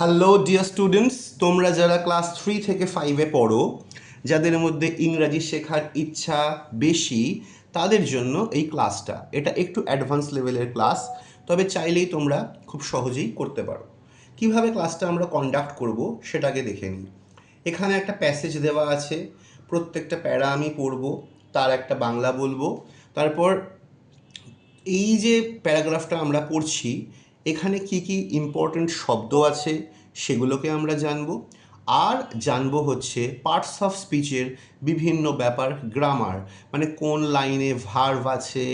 Hello dear students, তোমরা যারা class 3 থেকে 5-এ পড়ো, যাদের মধ্যে ইংরাজি শেখার ইচ্ছা বেশি, তাদের জন্য এই ক্লাসটা এটা একটু অ্যাডভান্স লেভেলের ক্লাস। তবে চাইলেই তোমরা খুব সহজেই করতে পারো। কিভাবে ক্লাসটা আমরা কন্ডাক্ট করব সেটাকে দেখে নিই। এখানে একটা প্যাসেজ দেওয়া আছে, প্রত্যেকটা প্যারা আমি পড়ব, তার একটা বাংলা বলবো। তারপর এই যে প্যারাগ্রাফটা আমরা পড়ছি, এখানে কি কি ইম্পর্ট্যান্ট শব্দ আছে সেগুলোকে আমরা জানবো। আর জানবো হচ্ছে পার্টস অফ স্পিচের বিভিন্ন ব্যাপার, গ্রামার, মানে কোন লাইনে ভার্ব আছে,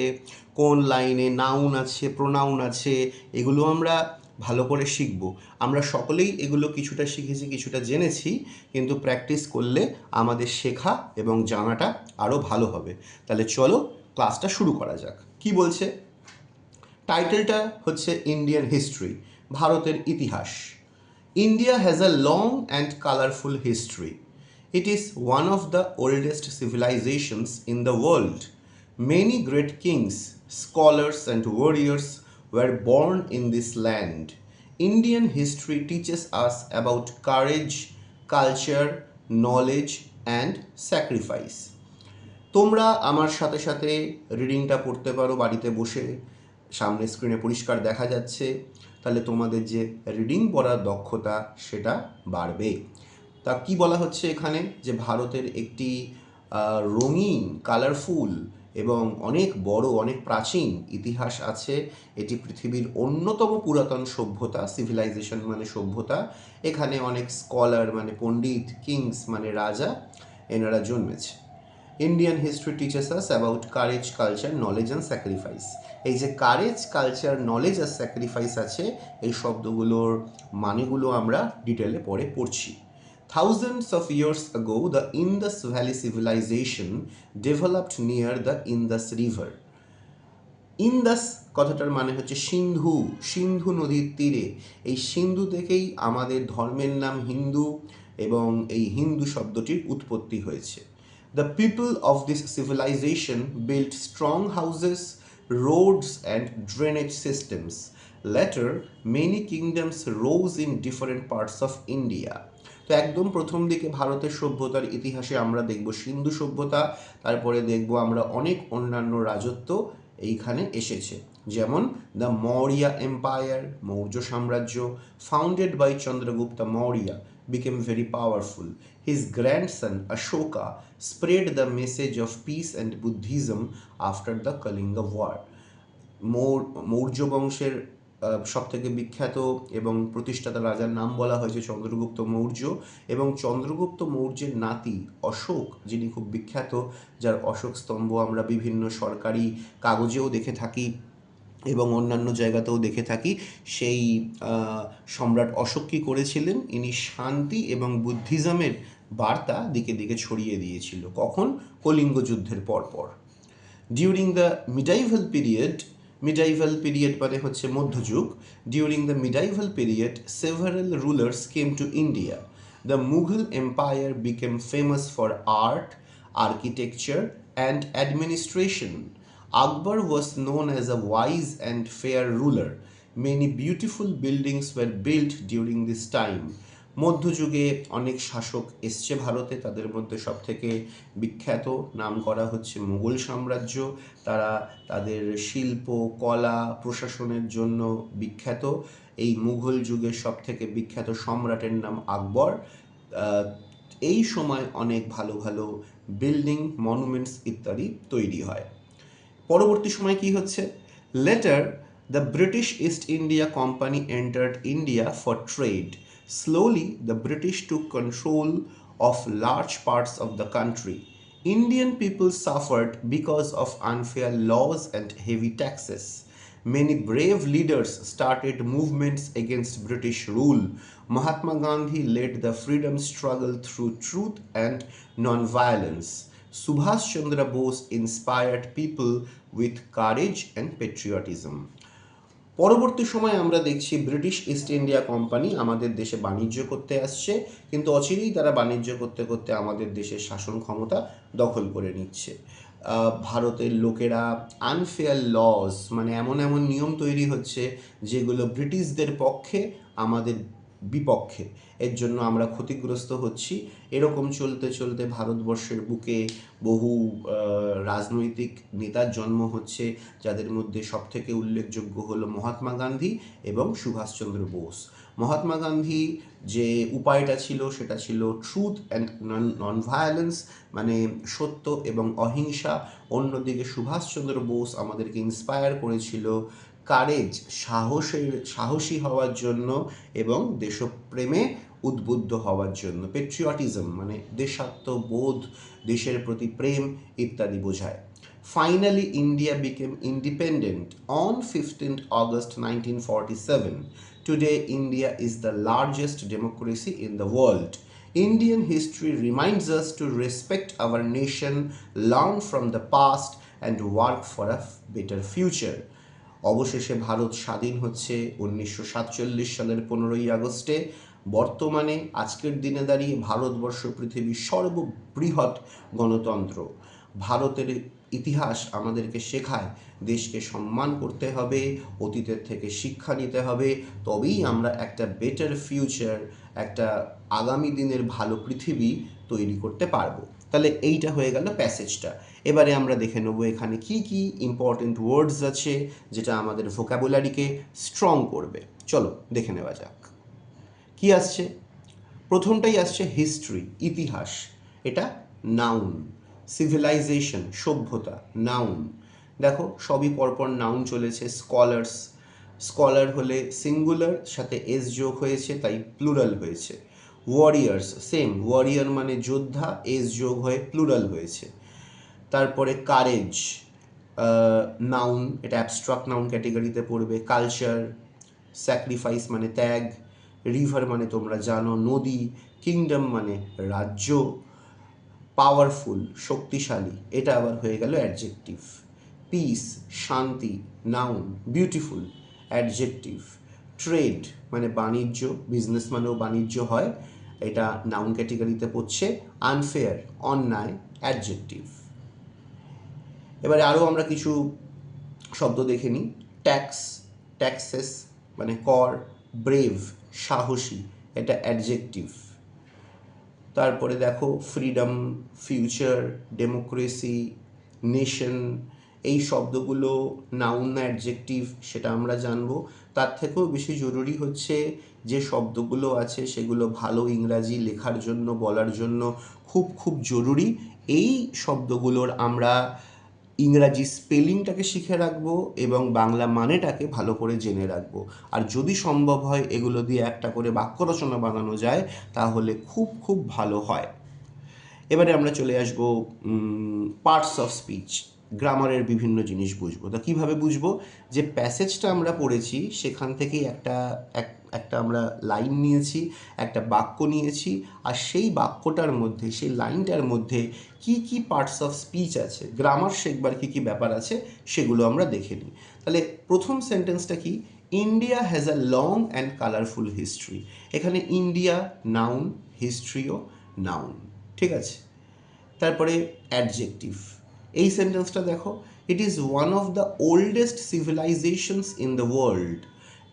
কোন লাইনে নাউন আছে, প্রোনাউন আছে, এগুলো আমরা ভালো করে শিখব। আমরা সকলেই এগুলো কিছুটা শিখেছি, কিছুটা জেনেছি, কিন্তু প্র্যাকটিস করলে আমাদের শেখা এবং জানাটা আরও ভালো হবে। তাহলে চলো ক্লাসটা শুরু করা যাক। কি বলছে? টাইটেলটা হচ্ছে ইন্ডিয়ান হিস্ট্রি, ভারতের ইতিহাস। India has a long and colourful history. It is one of the oldest civilizations in the world. Many great kings, scholars, and warriors were born in this land. Indian history teaches us about courage, culture, knowledge, and sacrifice. তোমরা আমার সাথে সাথে রিডিংটা পড়তে পারো বাড়িতে বসে, সামনে স্ক্রিনে পরিষ্কার দেখা যাচ্ছে। তাহলে তোমাদের যে রিডিং পড়ার দক্ষতা সেটা বাড়বে। তা কি বলা হচ্ছে এখানে? যে ভারতের একটি রঙিন, কালারফুল এবং অনেক বড়, অনেক প্রাচীন ইতিহাস আছে। এটি পৃথিবীর অন্যতম পুরাতন সভ্যতা। সিভিলাইজেশন মানে সভ্যতা। এখানে অনেক স্কলার মানে পণ্ডিত, কিংস মানে রাজা, এনারা জন্মেছে। Indian history teaches us about courage, culture, knowledge and sacrifice. এই যে কারেজ, কালচার, নলেজ আর স্যাক্রিফাইস আছে, এই শব্দগুলোর মানেগুলো আমরা ডিটেলে পরে পড়ছি। Thousands of years ago, the Indus Valley civilization developed near the Indus River. Indas কথাটার মানে হচ্ছে সিন্ধু, সিন্ধু নদীর তীরে। এই সিন্ধু থেকেই আমাদের ধর্মের নাম হিন্দু এবং এই হিন্দু শব্দটির উৎপত্তি হয়েছে। The people of this civilization built strong houses, roads, and drainage systems. Later, many kingdoms rose in different parts of India. তো একদম প্রথম দিকে ভারতের সভ্যতার ইতিহাসে আমরা দেখব সিন্ধু সভ্যতা, তারপরে দেখব আমরা অনেক অন্যান্য রাজত্ব এইখানে এসেছে। যেমন দ্য মৌর্য এম্পায়ার, মৌর্য সাম্রাজ্য, founded by Chandragupta Maurya, became very powerful. His grandson Ashoka spread the message of peace and Buddhism after the Kalinga War. Maurya বংশের সবথেকে বিখ্যাত এবং প্রতিষ্ঠাতা রাজার নাম বলা হয়েছে চন্দ্রগুপ্ত মৌর্য, এবং চন্দ্রগুপ্ত মৌর্যের নাতি অশোক, যিনি খুব বিখ্যাত, যার অশোক স্তম্ভ আমরা বিভিন্ন সরকারি কাগজেও দেখে থাকি এবং অন্যান্য জায়গাতেও দেখে থাকি। সেই সম্রাট অশোক কী করেছিলেন? ইনি শান্তি এবং বুদ্ধিজমের বার্তা দিকে দিকে ছড়িয়ে দিয়েছিল। কখন? কলিঙ্গ যুদ্ধের পরপর। ডিউরিং দ্য মিডাইভাল পিরিয়ড মানে হচ্ছে মধ্যযুগ। During the medieval period several rulers came to India. The Mughal empire became famous for art, architecture, and administration. Akbar was known as a wise and fair ruler. Many beautiful buildings were built during this time. মধ্যযুগে অনেক শাসক এসছে ভারতে, তাদের মধ্যে সবথেকে বিখ্যাত নাম করা হচ্ছে মুঘল সাম্রাজ্য। তারা তাদের শিল্প, কলা, প্রশাসনের জন্য বিখ্যাত। এই মুঘল যুগের সবথেকে বিখ্যাত সম্রাটের নাম আকবর। এই সময় অনেক ভালো ভালো বিল্ডিং, মনুমেন্টস ইত্যাদি তৈরি হয়। পরবর্তী সময় কি হচ্ছে? Letter the British east India company entered India for trade. Slowly, the British took control of large parts of the country. Indian people suffered because of unfair laws and heavy taxes. Many brave leaders started movements against British rule. Mahatma Gandhi led the freedom struggle through truth and non-violence. Subhash Chandra Bose inspired people with courage and patriotism. পরবর্তী সময় আমরা দেখছি British east India company আমাদের দেশে বাণিজ্য করতে আসছে, কিন্তু অচিরেই তারা বাণিজ্য করতে করতে আমাদের দেশের শাসন ক্ষমতা দখল করে নিচ্ছে। ভারতের লোকেরা আনফেয়ার লজ মানে এমন এমন নিয়ম তৈরি হচ্ছে যেগুলো ব্রিটিশদের পক্ষে আমাদের বিপক্ষে, এর জন্য আমরা ক্ষতিগ্রস্ত হচ্ছি। এরকম চলতে চলতে ভারতবর্ষের বুকে বহু রাজনৈতিক নেতার জন্ম হচ্ছে, যাদের মধ্যে সবথেকে উল্লেখযোগ্য হলো মহাত্মা গান্ধী এবং সুভাষচন্দ্র বোস। মহাত্মা গান্ধী যে উপায়টা ছিল সেটা ছিল ট্রুথ অ্যান্ড নন ভায়োলেন্স, মানে সত্য এবং অহিংসা। অন্যদিকে সুভাষচন্দ্র বোস আমাদেরকে ইন্সপায়ার করেছিল কারেজ, সাহসী হওয়ার জন্য এবং দেশপ্রেমে উদ্বুদ্ধ হওয়ার জন্য। পেট্রিয়টিজম মানে দেশাত্মবোধ, দেশের প্রতি প্রেম ইত্যাদি বোঝায়। Finally, India became independent on 15th August 1947. Today, India is the largest democracy in the world. Indian history reminds us to respect our nation, learn from the past, and work for a better future. অবশেষে ভারত স্বাধীন হচ্ছে 1947 সালের 15ই আগস্টে। বর্তমানে আজকের দিনে দাঁড়িয়ে ভারতবর্ষ পৃথিবীর সর্ববৃহৎ গণতন্ত্র। ভারতের ইতিহাস আমাদেরকে শেখায় দেশকে সম্মান করতে হবে, অতীতের থেকে শিক্ষা নিতে হবে, তবেই আমরা একটা বেটার ফিউচার, একটা আগামী দিনের ভালো পৃথিবী তৈরি করতে পারবো। তাহলে এইটা হয়ে গেল প্যাসেজটা। এবারে আমরা দেখে নেব এখানে কি কি ইম্পর্টেন্ট ওয়ার্ডস আছে যেটা আমাদের ভোকাবুলারিকে স্ট্রং করবে। চলো দেখে নেওয়া যাক কি আসছে। প্রথমটাই আসছে হিস্ট্রি, ইতিহাস, এটা নাউন। সিভিলাইজেশন, সভ্যতা, নাউন। দেখো সবই পরপর নাউন চলেছে। স্কলার্স, স্কলার হলে সিঙ্গুলার, সাথে এস যোগ হয়েছে তাই প্লুরাল হয়েছে। ওয়ারিয়ার্স, সেম, ওয়ারিয়ার মানে যোদ্ধা, এস যোগ হয়ে প্লুরাল হয়েছে। তারপরে কারেজ, নাউন, এটা অ্যাবস্ট্রাক্ট নাউন ক্যাটেগরিতে পড়বে। কালচার, স্যাক্রিফাইস মানে ত্যাগ। রিভার মানে তোমরা জানো নদী। কিংডম মানে রাজ্য। পাওয়ারফুল, শক্তিশালী, এটা আবার হয়ে গেল অ্যাডজেক্টিভ। পিস, শান্তি, নাউন। Beautiful, adjective. ট্রেড মানে বাণিজ্য, বিজনেস মানেও বাণিজ্য হয়, এটা নাউন ক্যাটেগরিতে পড়ছে। আনফেয়ার, অন্যায়, অ্যাডজেক্টিভ। এবারে আরও আমরা কিছু শব্দ দেখে নিই। ট্যাক্স, ট্যাক্সেস মানে কর। ব্রেভ, সাহসী, এটা অ্যাডজেক্টিভ। তারপরে দেখো ফ্রিডম, ফিউচার, ডেমোক্রেসি, নেশন, এই শব্দগুলো নাউন না অ্যাডজেক্টিভ সেটা আমরা জানবো। তার থেকেও বেশি জরুরি হচ্ছে যে শব্দগুলো আছে সেগুলো ভালো ইংরাজি লেখার জন্য, বলার জন্য খুব খুব জরুরি। এই শব্দগুলোর আমরা ইংরাজি স্পেলিংটাকে শিখে রাখবো এবং বাংলা মানেটাকে ভালো করে জেনে রাখবো। আর যদি সম্ভব হয় এগুলো দিয়ে একটা করে বাক্য রচনা বানানো যায় তাহলে খুব খুব ভালো হয়। এবারে আমরা চলে আসবো পার্টস অফ স্পিচ, গ্রামারের বিভিন্ন জিনিস বুঝবো। তা কীভাবে বুঝবো? যে প্যাসেজটা আমরা পড়েছি সেখান থেকেই একটা আমরা লাইন নিয়েছি, একটা বাক্য নিয়েছি, আর সেই বাক্যটার মধ্যে, সেই লাইনটার মধ্যে কি কি পার্টস অফ স্পিচ আছে, গ্রামার শেখবার কী কী ব্যাপার আছে সেগুলো আমরা দেখে নিই। তাহলে প্রথম সেন্টেন্সটা কি? India has a long and colourful history. এখানে ইন্ডিয়া নাউন, হিস্ট্রিও নাউন, ঠিক আছে। তারপরে অ্যাডজেক্টিভ, এই সেন্টেন্সটা দেখো, it is one of the oldest civilisations in the world.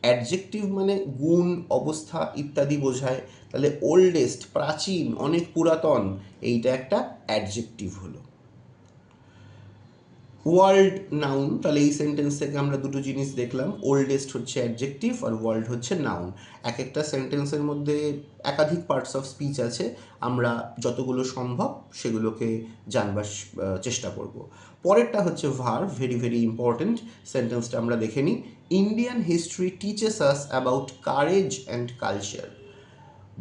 Adjective মানে গুণ, অবস্থা ইত্যাদি বোঝায়। তাহলে ওল্ডেস্ট, প্রাচীন, অনেক পুরাতন, এইটা একটা অ্যাডজেক্টিভ হলো। ওয়ার্ল্ড নাউন, তাহলে এই সেন্টেন্স থেকে আমরা দুটো জিনিস দেখলাম, ওল্ডেস্ট হচ্ছে অ্যাডজেক্টিভ আর ওয়ার্ল্ড হচ্ছে নাউন। এক একটা সেন্টেন্সের মধ্যে একাধিক পার্টস অফ স্পিচ আছে, আমরা যতগুলো সম্ভব সেগুলোকে জানবার চেষ্টা করব। পরেরটা হচ্ছে ভার্ব, ভেরি ভেরি ইম্পর্টেন্ট। সেন্টেন্সটা আমরা দেখে নিই। Indian history teaches us about courage and culture.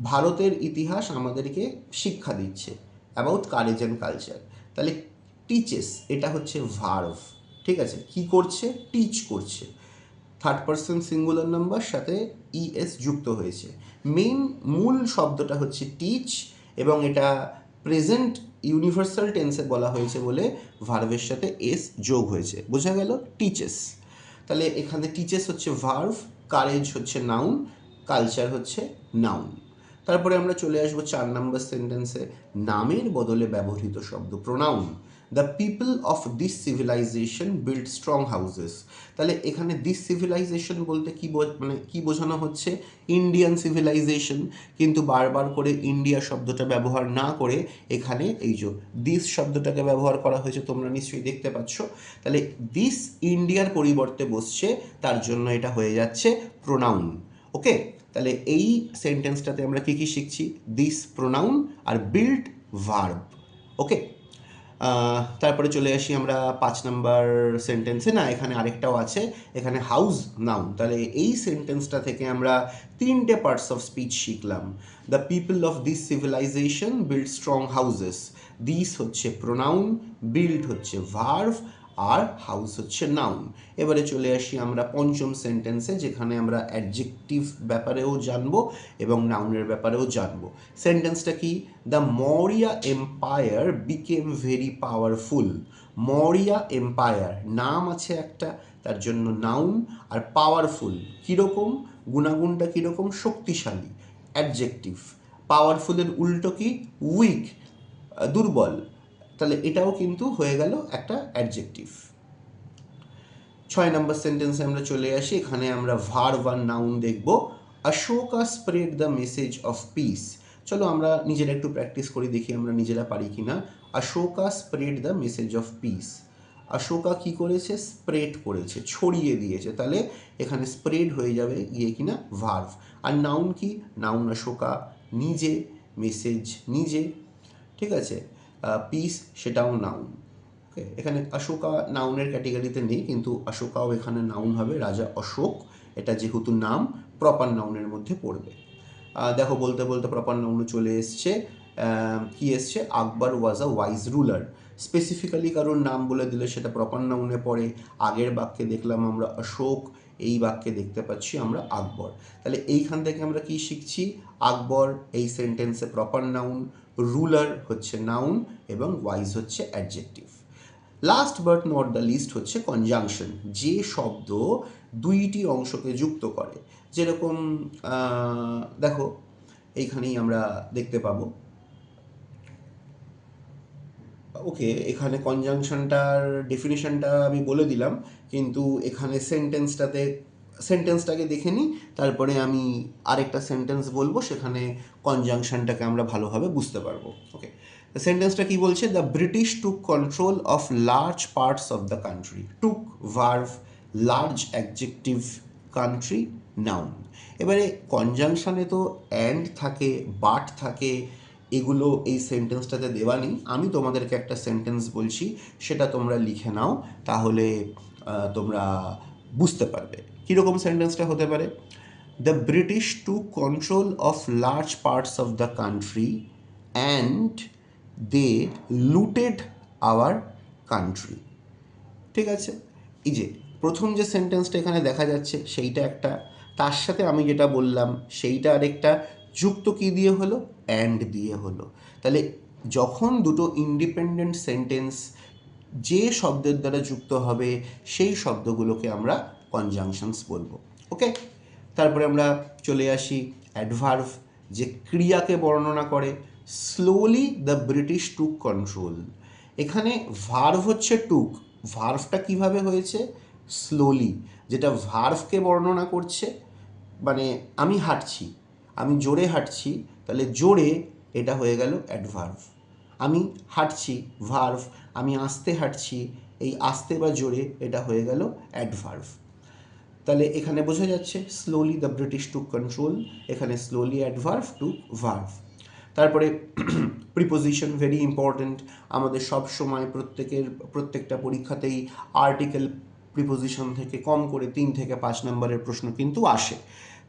ভারতের ইতিহাস আমাদেরকে শিক্ষা দিচ্ছে অ্যাবাউট কারেজ অ্যান্ড কালচার। তাহলে টিচেস, এটা হচ্ছে ভার্ভ, ঠিক আছে। কি করছে? টিচ করছে। থার্ড পারসন সিঙ্গুলার নাম্বার, সাথে ইএস যুক্ত হয়েছে। মূল শব্দটা হচ্ছে টিচ এবং এটা প্রেজেন্ট ইউনিভার্সাল টেন্সে বলা হয়েছে বলে ভার্ভের সাথে এস যোগ হয়েছে, বোঝা গেল টিচেস। তাহলে এখানে টিচেস হচ্ছে ভার্ভ, কারেজ হচ্ছে নাউন, কালচার হচ্ছে নাউন। তারপরে আমরা চলে আসবো 4 নম্বর সেন্টেন্সে, নামের বদলে ব্যবহৃত শব্দ, pronoun. The people of this civilization build strong houses. তাহলে এখানে দিস সিভিলাইজেশন বলতে মানে কি বোঝানো হচ্ছে? ইন্ডিয়ান সিভিলাইজেশন, কিন্তু বারবার করে ইন্ডিয়া শব্দটা ব্যবহার না করে এখানে এই যে দিস শব্দটাকে ব্যবহার করা হয়েছে, তোমরা নিশ্চয়ই দেখতে পাচ্ছ। তাহলে দিস ইন্ডিয়ার পরিবর্তে বসছে, তার জন্য এটা হয়ে যাচ্ছে প্রোনাউন। ওকে, তাহলে এই সেন্টেন্সটাতে আমরা কি কি শিখছি? দিস প্রোনাউন আর বিল্ড ভার্ব। ওকে, তারপরে চলে আসি আমরা 5 নাম্বার সেন্টেন্সে। না, এখানে আরেকটাও আছে, এখানে হাউস নাউন। তাহলে এই সেন্টেন্সটা থেকে আমরা 3টে পার্টস অফ স্পিচ শিখলাম। The people of this civilization build strong houses. This হচ্ছে প্রোনাউন, বিল্ড হচ্ছে ভার্ব, আর হাউস হচ্ছে নাউন। এবারে চলে আসি আমরা 5ম সেন্টেন্সে, যেখানে আমরা অ্যাডজেক্টিভ ব্যাপারেও জানবো এবং নাউনের ব্যাপারেও জানবো। সেন্টেন্সটা কি? The Maurya empire became very powerful. Maurya empire, নাম আছে একটা, তার জন্য নাউন, আর পাওয়ারফুল কীরকম, গুণাগুণটা কীরকম? শক্তিশালী, অ্যাডজেক্টিভ। পাওয়ারফুলের উল্টো কি? উইক, দুর্বল। তাহলে এটাও কিন্তু হয়ে গেল একটা অ্যাডজেক্টিভ। 6 নম্বর সেন্টেন্সে আমরা চলে আসি, এখানে আমরা ভার্ব আর নাউন দেখব। Ashoka spread the message of piece. চলো আমরা নিজেরা একটু প্র্যাকটিস করি, দেখি আমরা নিজেরা পারি কি না। Ashoka spread the message of piece. Ashoka কি করেছে? স্প্রেড করেছে, ছড়িয়ে দিয়েছে। তাহলে এখানে স্প্রেড হয়ে যাবে গিয়ে কিনা ভার্ব। আর নাউন কি? নাউন অশোকা নিজে, মেসেজ নিজে, ঠিক আছে। পিস সেটাও নাউন। ওকে, এখানে অশোকা নাউনের ক্যাটেগরিতে নেই, কিন্তু অশোকাও এখানে নাউন হবে। রাজা অশোক, এটা যেহেতু নাম, প্রপার নাউনের মধ্যে পড়বে। দেখো বলতে বলতে প্রপার নাউনে চলে এসছে। কি এসছে? আকবর ওয়াজ আ ওয়াইজ রুলার। স্পেসিফিক্যালি কারোর নাম বলে দিলে সেটা প্রপার নাউনে পড়ে। আগের বাক্যে দেখলাম আমরা অশোক, এই বাক্যে দেখতে পাচ্ছি আমরা আকবর। তাহলে এইখান থেকে আমরা কি শিখছি? আকবর এই সেন্টেন্সে প্রপার নাউন, রুলার হচ্ছে নাউন, এবং ওয়াইজ হচ্ছে adjective. Last but not the least হচ্ছে কনজাংশন, যে শব্দ দুইটি অংশকে যুক্ত করে। যেরকম দেখো এইখানেই আমরা দেখতে পাবো। ওকে, এখানে কনজাংশনটার ডেফিনেশনটা আমি বলে দিলাম, কিন্তু এখানে সেন্টেন্সটাকে দেখে নিই, তারপরে আমি আরেকটা সেন্টেন্স বলবো, সেখানে কনজাংশনটাকে আমরা ভালোভাবে বুঝতে পারবো। ওকে, সেন্টেন্সটা কি বলছে? The British took control of large parts of the country. Took verb, large adjective, country noun. এবারে কনজাংশনে তো অ্যান্ড থাকে, বাট থাকে, এগুলো এই সেন্টেন্সটাতে দেওয়া নেই। আমি তোমাদেরকে একটা সেন্টেন্স বলছি, সেটা তোমরা লিখে নাও, তাহলে তোমরা বুঝতে পারবে কীরকম সেন্টেন্সটা হতে পারে। The British to control of large parts of the country and they looted our country. ঠিক আছে, এই যে প্রথম যে সেন্টেন্সটা এখানে দেখা যাচ্ছে সেইটা একটা, তার সাথে আমি যেটা বললাম সেইটা আরেকটা, যুক্ত কি দিয়ে হলো? অ্যান্ড দিয়ে হলো। তাহলে যখন দুটো ইন্ডিপেন্ডেন্ট সেন্টেন্স যে শব্দের দ্বারা যুক্ত হবে, সেই শব্দগুলোকে আমরা কনজাংশনস বলবো। ওকে, তারপরে আমরা চলে আসি অ্যাডভার্ভ, যে ক্রিয়াকে বর্ণনা করে। Slowly the British took control. এখানে ভার্ভ হচ্ছে টুক, ভার্ভটা কিভাবে হয়েছে? স্লোলি, যেটা ভার্ভকে বর্ণনা করছে। মানে আমি হাঁটছি, আমি জোরে হাঁটছি, তাহলে জোরে এটা হয়ে গেল অ্যাডভার্ভ। আমি হাঁটছি, ভার্ভ। আমি আস্তে হাঁটছি, এই আস্তে বা জোরে এটা হয়ে গেল অ্যাডভার্ভ। তাহলে এখানে বোঝা যাচ্ছে slowly the British took control, এখানে স্লোলি অ্যাডভার্ভ টু ভার্ভ। তারপরে প্রিপোজিশন ভেরি ইম্পর্ট্যান্ট। আমাদের সব সময় প্রত্যেকটা পরীক্ষাতেই আর্টিকেল প্রিপোজিশন থেকে কম করে 3 থেকে 5 নম্বরের প্রশ্ন কিন্তু আসে।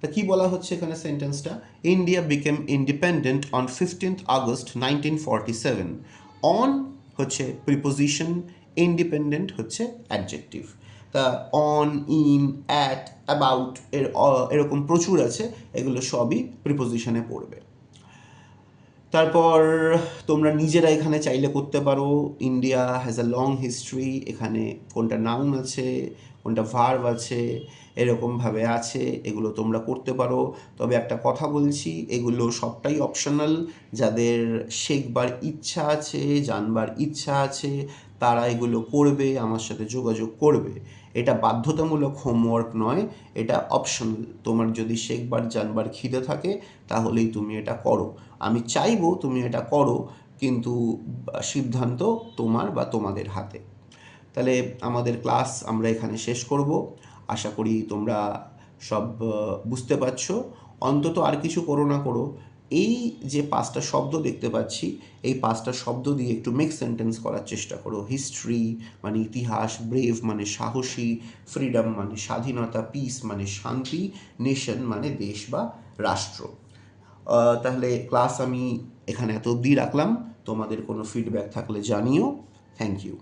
তা কি বলা হচ্ছে এখানে সেন্টেন্সটা? India became independent on 15th August 1947। On হচ্ছে প্রিপোজিশন, ইন্ডিপেন্ডেন্ট হচ্ছে অ্যাডজেক্টিভ। তা অন, ইন, অ্যাট, অ্যাবাউট এরকম প্রচুর আছে, এগুলো সবই প্রিপোজিশনে পড়বে। তারপর তোমরা নিজেরা এখানে চাইলে করতে পারো। India has a long history, এখানে কোনটা নাউন আছে, কোনটা ভার্ব আছে, এরকমভাবে আছে, এগুলো তোমরা করতে পারো। তবে একটা কথা বলছি, এগুলো সবটাই অপশনাল। যাদের শেখবার ইচ্ছা আছে, জানবার ইচ্ছা আছে, তারা এগুলো করবে, আমার সাথে যোগাযোগ করবে। এটা বাধ্যতামূলক হোমওয়ার্ক নয়, এটা অপশনাল। তোমার যদি শেখবার জানবার খিদে থাকে তাহলেই তুমি এটা করো। আমি চাইবো তুমি এটা করো, কিন্তু সিদ্ধান্ত তোমার বা তোমাদের হাতে। তাহলে আমাদের ক্লাস আমরা এখানে শেষ করব। আশা করি তোমরা সব বুঝতে পারছো। অন্তত আর কিছু করো না করো, এই যে 5টা শব্দ দেখতে পাচ্ছি, এই 5টা শব্দ দিয়ে একটু মেক সেন্টেন্স করার চেষ্টা করো। হিস্ট্রি মানে ইতিহাস, ব্রেভ মানে সাহসী, ফ্রিডম মানে স্বাধীনতা, পিস মানে শান্তি, নেশন মানে দেশ বা রাষ্ট্র। তাহলে ক্লাস আমি এখানে এত অবধি রাখলাম। তোমাদের কোনো ফিডব্যাক থাকলে জানিও। Thank you.